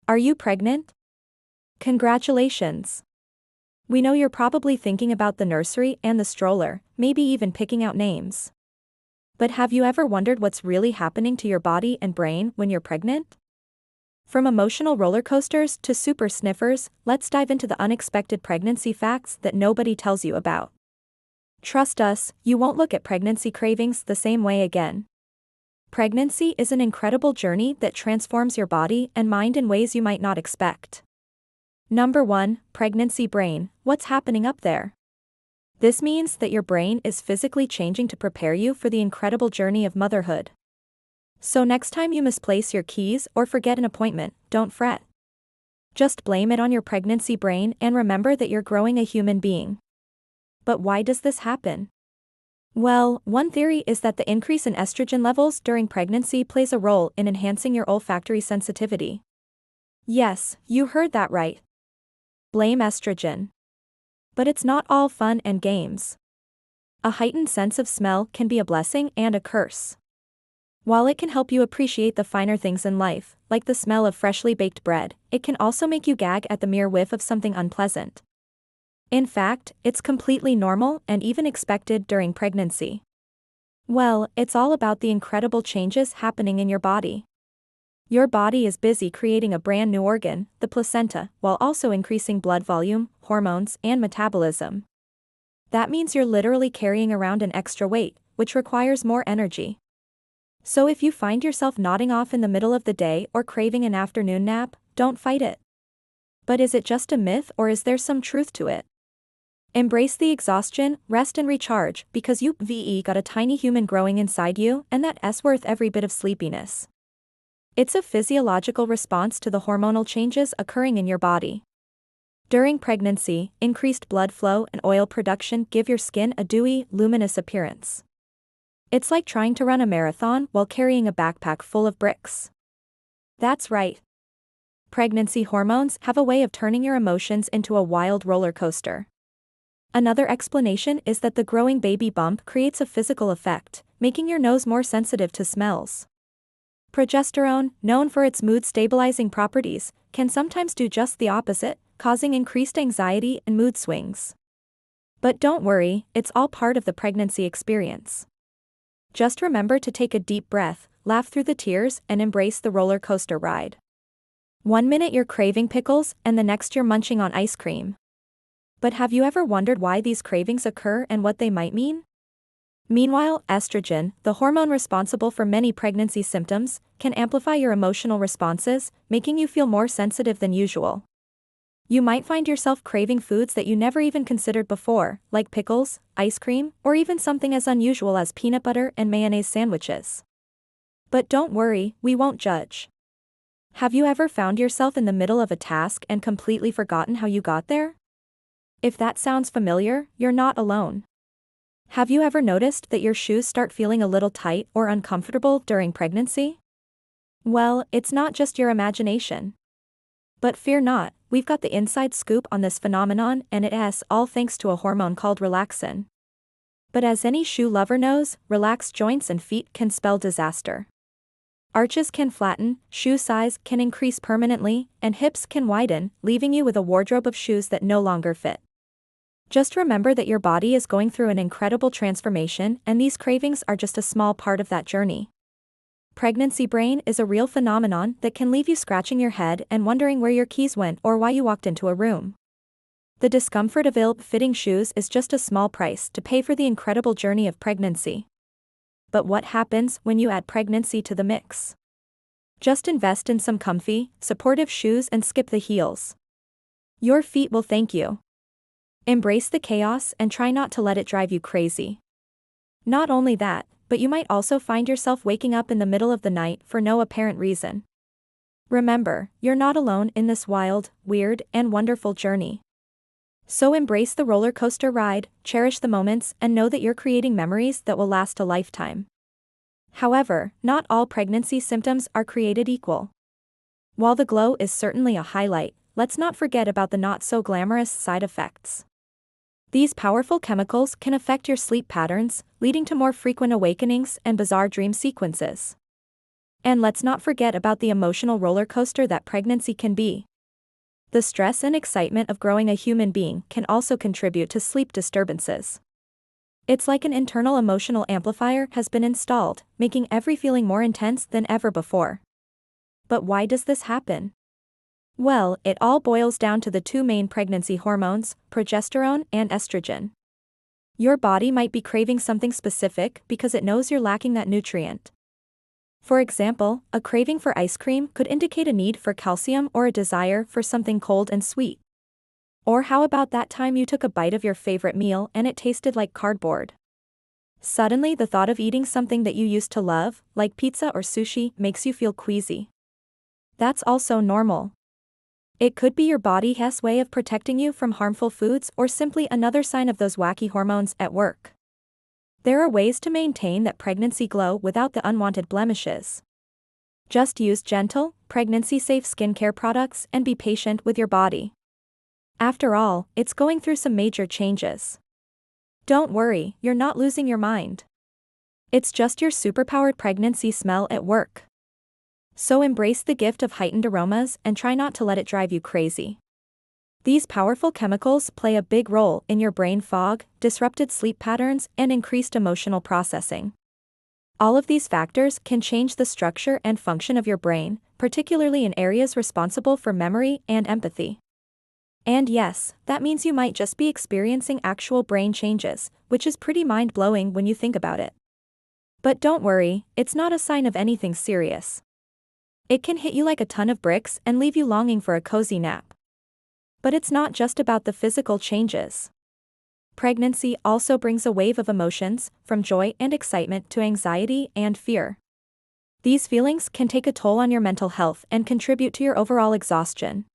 Are you pregnant? Congratulations! We know you're probably thinking about the nursery and the stroller, maybe even picking out names. But have you ever wondered what's really happening to your body and brain when you're pregnant? From emotional roller coasters to super sniffers, let's dive into the unexpected pregnancy facts that nobody tells you about. Trust us, you won't look at pregnancy cravings the same way again. Pregnancy is an incredible journey that transforms your body and mind in ways you might not expect. Number 1, Pregnancy Brain. What's happening up there? This means that your brain is physically changing to prepare you for the incredible journey of motherhood. So next time you misplace your keys or forget an appointment, don't fret. Just blame it on your pregnancy brain and remember that you're growing a human being. But why does this happen? Well, one theory is that the increase in estrogen levels during pregnancy plays a role in enhancing your olfactory sensitivity. Yes, you heard that right. Blame estrogen. But it's not all fun and games. A heightened sense of smell can be a blessing and a curse. While it can help you appreciate the finer things in life, like the smell of freshly baked bread, it can also make you gag at the mere whiff of something unpleasant. In fact, it's completely normal and even expected during pregnancy. Well, it's all about the incredible changes happening in your body. Your body is busy creating a brand new organ, the placenta, while also increasing blood volume, hormones, and metabolism. That means you're literally carrying around an extra weight, which requires more energy. So if you find yourself nodding off in the middle of the day or craving an afternoon nap, don't fight it. But is it just a myth or is there some truth to it? Embrace the exhaustion, rest and recharge, because you've got a tiny human growing inside you, and that's worth every bit of sleepiness. It's a physiological response to the hormonal changes occurring in your body. During pregnancy, increased blood flow and oil production give your skin a dewy, luminous appearance. It's like trying to run a marathon while carrying a backpack full of bricks. That's right. Pregnancy hormones have a way of turning your emotions into a wild roller coaster. Another explanation is that the growing baby bump creates a physical effect, making your nose more sensitive to smells. Progesterone, known for its mood-stabilizing properties, can sometimes do just the opposite, causing increased anxiety and mood swings. But don't worry, it's all part of the pregnancy experience. Just remember to take a deep breath, laugh through the tears, and embrace the roller coaster ride. 1 minute you're craving pickles, and the next you're munching on ice cream. But have you ever wondered why these cravings occur and what they might mean? Meanwhile, estrogen, the hormone responsible for many pregnancy symptoms, can amplify your emotional responses, making you feel more sensitive than usual. You might find yourself craving foods that you never even considered before, like pickles, ice cream, or even something as unusual as peanut butter and mayonnaise sandwiches. But don't worry, we won't judge. Have you ever found yourself in the middle of a task and completely forgotten how you got there? If that sounds familiar, you're not alone. Have you ever noticed that your shoes start feeling a little tight or uncomfortable during pregnancy? Well, it's not just your imagination. But fear not, we've got the inside scoop on this phenomenon, and it's all thanks to a hormone called relaxin. But as any shoe lover knows, relaxed joints and feet can spell disaster. Arches can flatten, shoe size can increase permanently, and hips can widen, leaving you with a wardrobe of shoes that no longer fit. Just remember that your body is going through an incredible transformation, and these cravings are just a small part of that journey. Pregnancy brain is a real phenomenon that can leave you scratching your head and wondering where your keys went or why you walked into a room. The discomfort of ill-fitting shoes is just a small price to pay for the incredible journey of pregnancy. But what happens when you add pregnancy to the mix? Just invest in some comfy, supportive shoes and skip the heels. Your feet will thank you. Embrace the chaos and try not to let it drive you crazy. Not only that, but you might also find yourself waking up in the middle of the night for no apparent reason. Remember, you're not alone in this wild, weird, and wonderful journey. So embrace the roller coaster ride, cherish the moments, and know that you're creating memories that will last a lifetime. However, not all pregnancy symptoms are created equal. While the glow is certainly a highlight, let's not forget about the not-so-glamorous side effects. These powerful chemicals can affect your sleep patterns, leading to more frequent awakenings and bizarre dream sequences. And let's not forget about the emotional roller coaster that pregnancy can be. The stress and excitement of growing a human being can also contribute to sleep disturbances. It's like an internal emotional amplifier has been installed, making every feeling more intense than ever before. But why does this happen? Well, it all boils down to the two main pregnancy hormones, progesterone and estrogen. Your body might be craving something specific because it knows you're lacking that nutrient. For example, a craving for ice cream could indicate a need for calcium or a desire for something cold and sweet. Or how about that time you took a bite of your favorite meal and it tasted like cardboard? Suddenly the thought of eating something that you used to love, like pizza or sushi, makes you feel queasy. That's also normal. It could be your body's way of protecting you from harmful foods or simply another sign of those wacky hormones at work. There are ways to maintain that pregnancy glow without the unwanted blemishes. Just use gentle, pregnancy-safe skincare products and be patient with your body. After all, it's going through some major changes. Don't worry, you're not losing your mind. It's just your superpowered pregnancy smell at work. So embrace the gift of heightened aromas and try not to let it drive you crazy. These powerful chemicals play a big role in your brain fog, disrupted sleep patterns, and increased emotional processing. All of these factors can change the structure and function of your brain, particularly in areas responsible for memory and empathy. And yes, that means you might just be experiencing actual brain changes, which is pretty mind-blowing when you think about it. But don't worry, it's not a sign of anything serious. It can hit you like a ton of bricks and leave you longing for a cozy nap. But it's not just about the physical changes. Pregnancy also brings a wave of emotions, from joy and excitement to anxiety and fear. These feelings can take a toll on your mental health and contribute to your overall exhaustion.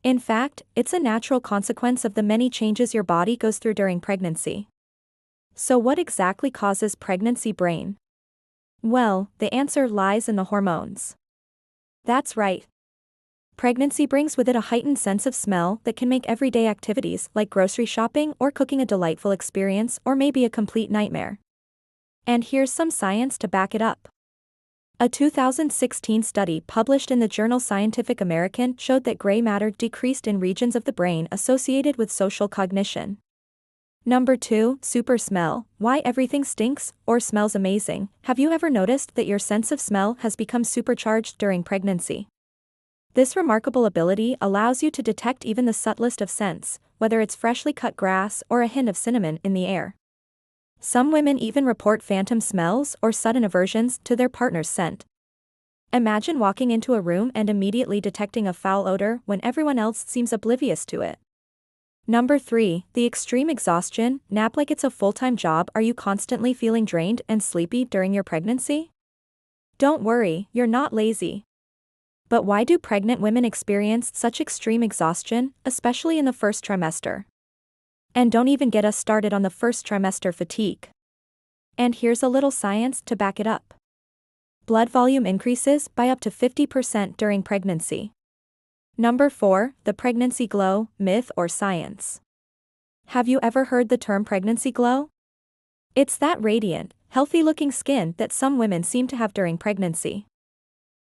In fact, it's a natural consequence of the many changes your body goes through during pregnancy. So what exactly causes pregnancy brain? Well, the answer lies in the hormones. That's right. Pregnancy brings with it a heightened sense of smell that can make everyday activities like grocery shopping or cooking a delightful experience or maybe a complete nightmare. And here's some science to back it up. A 2016 study published in the journal Scientific American showed that gray matter decreased in regions of the brain associated with social cognition. Number 2, super smell. Why everything stinks or smells amazing. Have you ever noticed that your sense of smell has become supercharged during pregnancy? This remarkable ability allows you to detect even the subtlest of scents, whether it's freshly cut grass or a hint of cinnamon in the air. Some women even report phantom smells or sudden aversions to their partner's scent. Imagine walking into a room and immediately detecting a foul odor when everyone else seems oblivious to it. Number 3, the extreme exhaustion. Nap like it's a full-time job. Are you constantly feeling drained and sleepy during your pregnancy? Don't worry, you're not lazy. But why do pregnant women experience such extreme exhaustion, especially in the first trimester? And don't even get us started on the first trimester fatigue. And here's a little science to back it up. Blood volume increases by up to 50% during pregnancy. Number 4, the pregnancy glow, myth or science. Have you ever heard the term pregnancy glow? It's that radiant, healthy-looking skin that some women seem to have during pregnancy.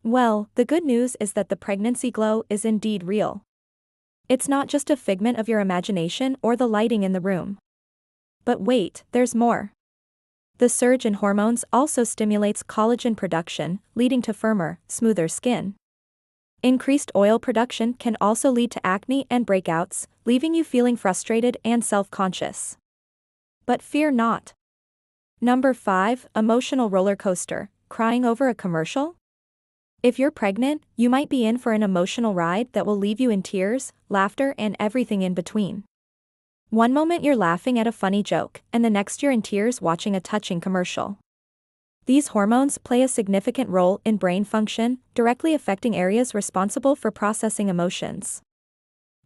Well, the good news is that the pregnancy glow is indeed real. It's not just a figment of your imagination or the lighting in the room. But wait, there's more. The surge in hormones also stimulates collagen production, leading to firmer, smoother skin. Increased oil production can also lead to acne and breakouts, leaving you feeling frustrated and self-conscious. But fear not. Number 5, emotional roller coaster. Crying over a commercial? If you're pregnant, you might be in for an emotional ride that will leave you in tears, laughter, and everything in between. One moment you're laughing at a funny joke, and the next you're in tears watching a touching commercial. These hormones play a significant role in brain function, directly affecting areas responsible for processing emotions.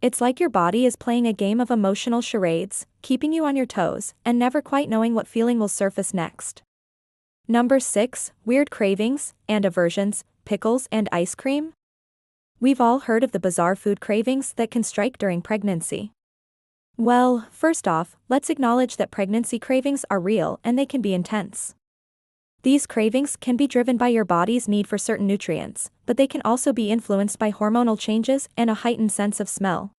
It's like your body is playing a game of emotional charades, keeping you on your toes, and never quite knowing what feeling will surface next. Number 6, weird cravings and aversions, pickles and ice cream? We've all heard of the bizarre food cravings that can strike during pregnancy. Well, first off, let's acknowledge that pregnancy cravings are real and they can be intense. These cravings can be driven by your body's need for certain nutrients, but they can also be influenced by hormonal changes and a heightened sense of smell.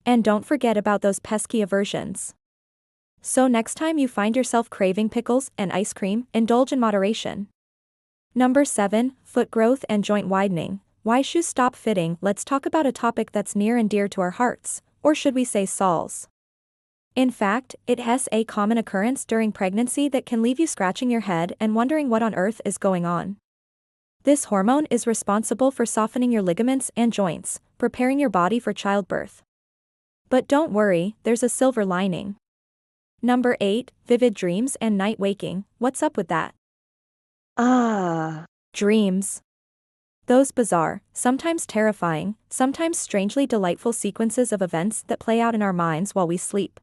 And don't forget about those pesky aversions. So next time you find yourself craving pickles and ice cream, indulge in moderation. Number 7, foot growth and joint widening. Why shoes stop fitting? Let's talk about a topic that's near and dear to our hearts, or should we say souls. In fact, it has a common occurrence during pregnancy that can leave you scratching your head and wondering what on earth is going on. This hormone is responsible for softening your ligaments and joints, preparing your body for childbirth. But don't worry, there's a silver lining. Number 8, vivid dreams and night waking. What's up with that? Dreams. Those bizarre, sometimes terrifying, sometimes strangely delightful sequences of events that play out in our minds while we sleep.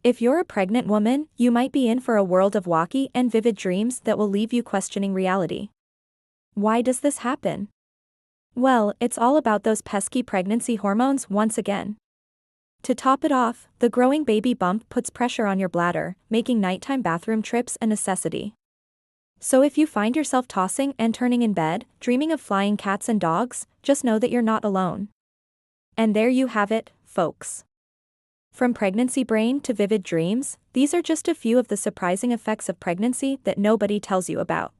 If you're a pregnant woman, you might be in for a world of wacky and vivid dreams that will leave you questioning reality. Why does this happen? Well, it's all about those pesky pregnancy hormones once again. To top it off, the growing baby bump puts pressure on your bladder, making nighttime bathroom trips a necessity. So if you find yourself tossing and turning in bed, dreaming of flying cats and dogs, just know that you're not alone. And there you have it, folks. From pregnancy brain to vivid dreams, these are just a few of the surprising effects of pregnancy that nobody tells you about.